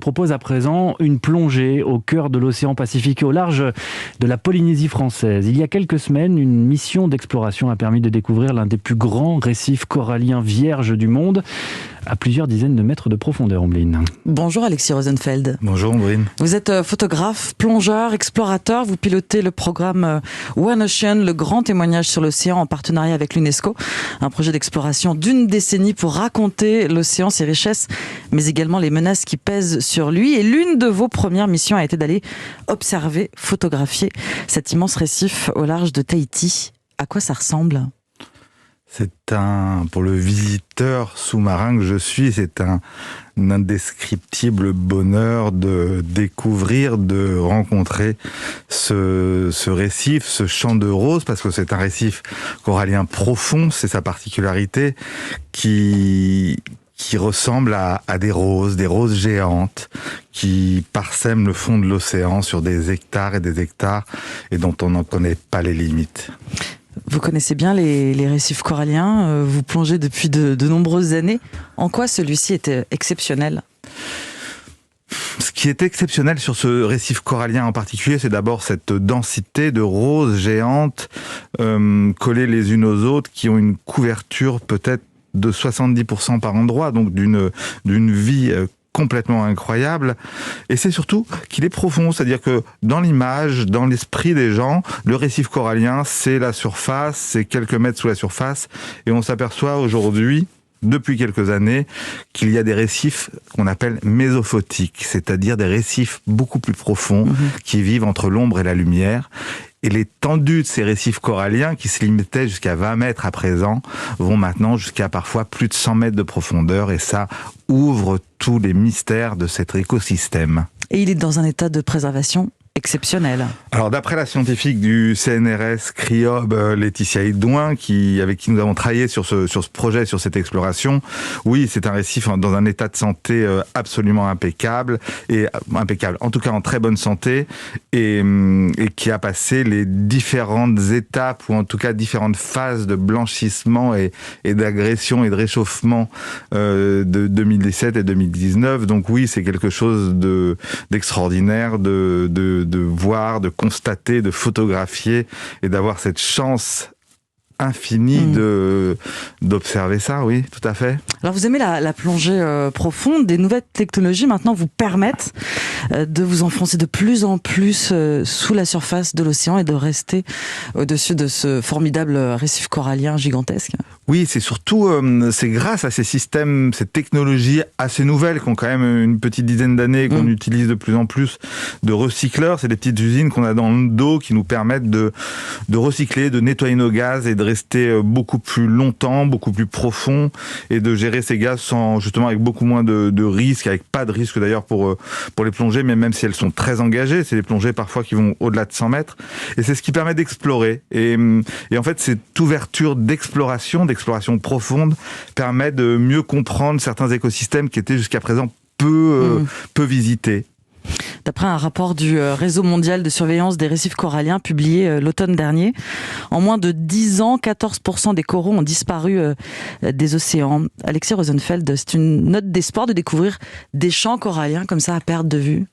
Propose à présent une plongée au cœur de l'océan Pacifique et au large de la Polynésie française. Il y a quelques semaines, une mission d'exploration a permis de découvrir l'un des plus grands récifs coralliens vierges du monde, à plusieurs dizaines de mètres de profondeur, Ombline. Bonjour Alexis Rosenfeld. Bonjour Ombrine. Vous êtes photographe, plongeur, explorateur. Vous pilotez le programme One Ocean, le grand témoignage sur l'océan en partenariat avec l'UNESCO. Un projet d'exploration d'une décennie pour raconter l'océan, ses richesses, mais également les menaces qui pèsent sur lui. Et l'une de vos premières missions a été d'aller observer, photographier cet immense récif au large de Tahiti. À quoi ça ressemble ? Pour le visiteur sous-marin que je suis, c'est un indescriptible bonheur de découvrir, de rencontrer ce récif, ce champ de roses, parce que c'est un récif corallien profond, c'est sa particularité, qui ressemble à des roses géantes, qui parsèment le fond de l'océan sur des hectares et dont on n'en connaît pas les limites. Vous connaissez bien les récifs coralliens, vous plongez depuis de nombreuses années. En quoi celui-ci était exceptionnel ? Ce qui est exceptionnel sur ce récif corallien en particulier, c'est d'abord cette densité de roses géantes collées les unes aux autres, qui ont une couverture peut-être de 70% par endroit, donc d'une vie complètement incroyable. Et c'est surtout qu'il est profond, c'est-à-dire que dans l'image, dans l'esprit des gens, le récif corallien, c'est la surface, c'est quelques mètres sous la surface, et on s'aperçoit aujourd'hui, depuis quelques années, qu'il y a des récifs qu'on appelle mésophotiques, c'est-à-dire des récifs beaucoup plus profonds, qui vivent entre l'ombre et la lumière. Et l'étendue de ces récifs coralliens, qui se limitaient jusqu'à 20 mètres à présent, vont maintenant jusqu'à parfois plus de 100 mètres de profondeur, et ça ouvre tous les mystères de cet écosystème. Et il est dans un état de préservation exceptionnel. Alors d'après la scientifique du CNRS CRIOB, Laetitia Edouin, avec qui nous avons travaillé sur ce projet, sur cette exploration, oui, c'est un récif dans un état de santé absolument impeccable, en tout cas en très bonne santé, et qui a passé les différentes étapes, ou en tout cas différentes phases de blanchissement et d'agression et de réchauffement de 2017 et 2019. Donc oui, c'est quelque chose d'extraordinaire de voir, de constater, de photographier et d'avoir cette chance infinie d'observer ça, oui, tout à fait. Alors vous aimez la plongée profonde, des nouvelles technologies maintenant vous permettent de vous enfoncer de plus en plus sous la surface de l'océan et de rester au-dessus de ce formidable récif corallien gigantesque. Oui, c'est surtout, c'est grâce à ces systèmes, ces technologies assez nouvelles qui ont quand même une petite dizaine d'années, qu'on utilise de plus en plus, de recycleurs. C'est des petites usines qu'on a dans le dos qui nous permettent de recycler, de nettoyer nos gaz et de rester beaucoup plus longtemps, beaucoup plus profond, et de gérer ces gaz justement avec beaucoup moins de risques, avec pas de risque d'ailleurs pour les plongées, mais même si elles sont très engagées, c'est des plongées parfois qui vont au-delà de 100 mètres, et c'est ce qui permet d'explorer. Et en fait, cette ouverture d'exploration profonde permet de mieux comprendre certains écosystèmes qui étaient jusqu'à présent peu visités. D'après un rapport du Réseau mondial de surveillance des récifs coralliens publié l'automne dernier, en moins de 10 ans, 14% des coraux ont disparu des océans. Alexis Rosenfeld, c'est une note d'espoir de découvrir des champs coralliens comme ça à perte de vue ?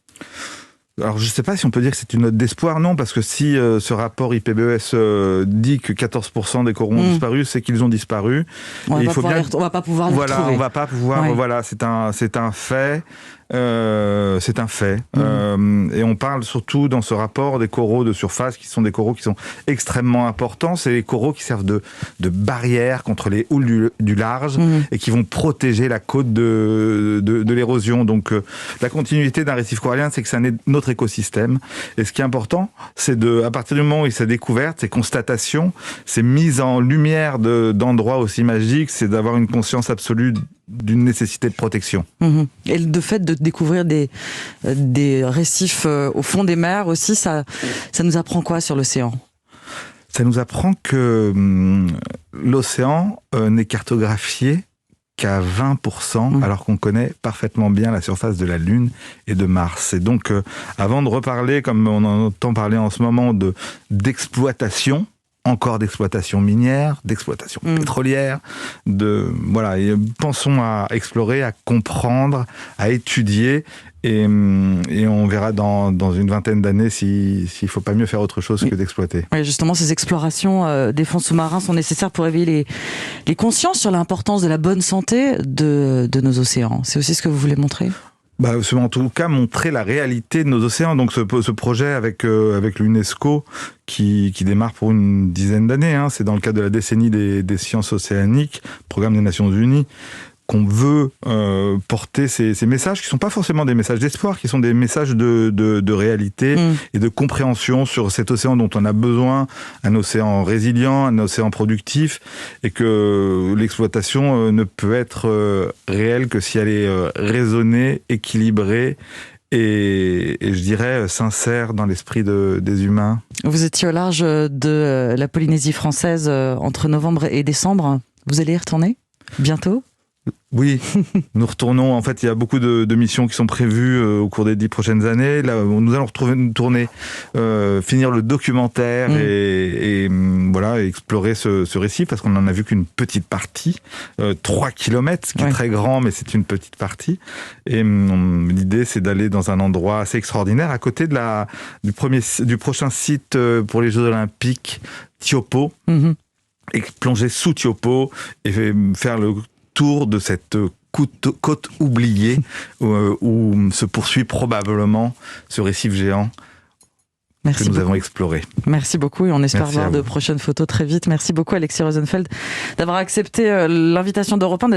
Alors, je ne sais pas si on peut dire que c'est une note d'espoir, non, parce que si ce rapport IPBES dit que 14% des coraux ont disparu, c'est qu'ils ont disparu. On va pas pouvoir les retrouver. On va pas pouvoir. Ouais. Voilà, c'est un fait. C'est un fait. Et on parle surtout dans ce rapport des coraux de surface, qui sont des coraux qui sont extrêmement importants. C'est les coraux qui servent de barrière contre les houles du large et qui vont protéger la côte de l'érosion. Donc la continuité d'un récif corallien, c'est que c'est notre écosystème. Et ce qui est important, c'est à partir du moment où il s'est découverte, ces constatations, ces mises en lumière d'endroits aussi magiques, c'est d'avoir une conscience absolue d'une nécessité de protection. Et le fait de découvrir des récifs au fond des mers aussi, ça nous apprend quoi sur l'océan ? Ça nous apprend que l'océan n'est cartographié qu'à 20%, alors qu'on connaît parfaitement bien la surface de la Lune et de Mars. Et donc, avant de reparler, comme on entend parler en ce moment, d'exploitation, encore d'exploitation minière, d'exploitation pétrolière, et pensons à explorer, à comprendre, à étudier, et on verra dans une vingtaine d'années s'il faut pas mieux faire autre chose que d'exploiter. Oui, justement, ces explorations des fonds sous-marins sont nécessaires pour éveiller les consciences sur l'importance de la bonne santé de nos océans. C'est aussi ce que vous voulez montrer ? C'est en tout cas montrer la réalité de nos océans. Donc ce projet avec l'UNESCO qui démarre pour une dizaine d'années, c'est dans le cadre de la décennie des sciences océaniques, programme des Nations Unies, qu'on veut porter ces messages qui sont pas forcément des messages d'espoir, qui sont des messages de réalité et de compréhension sur cet océan dont on a besoin, un océan résilient, un océan productif, et que l'exploitation ne peut être réelle que si elle est raisonnée, équilibrée et je dirais sincère dans l'esprit des humains. Vous étiez au large de la Polynésie française entre novembre et décembre. Vous allez y retourner bientôt ? Oui, nous retournons. En fait, il y a beaucoup de missions qui sont prévues au cours des 10 prochaines années. Là, nous allons tourner, finir le documentaire et explorer ce récif, parce qu'on n'en a vu qu'une petite partie, 3 kilomètres, ce qui est très grand, mais c'est une petite partie. Et l'idée, c'est d'aller dans un endroit assez extraordinaire, à côté du prochain site pour les Jeux Olympiques, Tiopo, et plonger sous Tiopo et faire le tour de cette côte oubliée où se poursuit probablement ce récif géant que nous avons exploré. Merci beaucoup et on espère voir de prochaines photos très vite. Merci beaucoup Alexis Rosenfeld d'avoir accepté l'invitation d'Europe 1 d'être